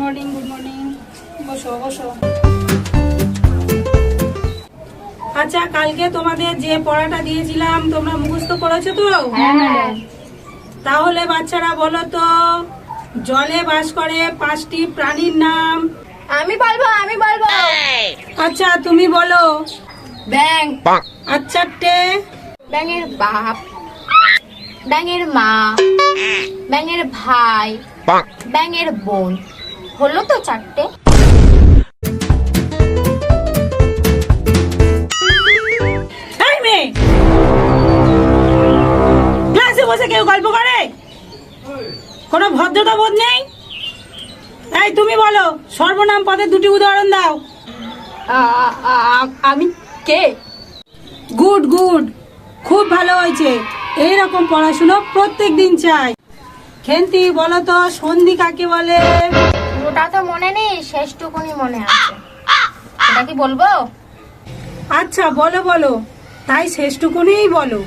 Morning, good morning. বসো বসো। আচ্ছা, কালকে তোমাদের যে পড়াটা দিয়েছিলাম তোমরা মুখস্থ করেছো তো? হ্যাঁ। তাহলে বাচ্চারা বলো তো, জলে বাস করে 5টি প্রাণীর নাম। আমি বলবো। আচ্ছা, তুমি বলো। ব্যাং। আচ্ছা, টে। ব্যাঙের বাপ, ব্যাঙের মা, ব্যাঙের ভাই, ব্যাঙের বোন। হলো তো 4টে। এই মেয়ে, ক্লাসে বসে কেউ গল্প করে? কোনো ভদ্রতা বোধ নেই? এই তুমি বলো, সর্বনাম পদের 2টি উদাহরণ দাও। আমি কে? গুড গুড, খুব ভালো হয়েছে। এইরকম পড়াশোনা প্রত্যেক দিন চাই। খেন্তি বলো তো, সন্ধি কাকে বলে? ওটা তো মনে নেই, শেষটুকুনি মনে আছে। এটা কি বলবো? আচ্ছা বলো বলো, তাই শেষটুকুনি বলো।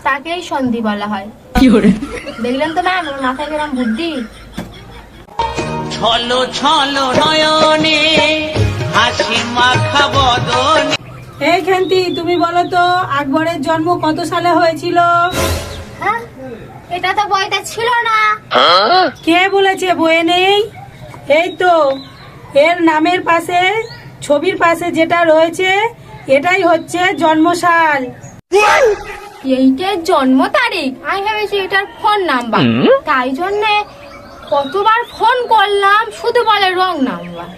তাকেই সন্ধি বলা হয়। দেখলেন তো ম্যাম, ওর মাথায় কিরম বুদ্ধি। ছলো ছলো নয়নে হাসি মাখা বদনে। এই খেন্তি, তুমি বলো তো, আকবরের জন্ম কত সালে হয়েছিল? হ্যাঁ, এটা তো বইতে ছিল না। কে বলেছে বইয়ে নেই? এই তো, এর নামের পাশে, ছবির পাশে যেটা রয়েছে, এটাই হচ্ছে জন্মসাল। এইটার জন্ম তারিখ? আমি ভেবেছি এটার ফোন নাম্বার, তাই জন্যে কতবার ফোন করলাম শুধু বলে রং নাম্বার।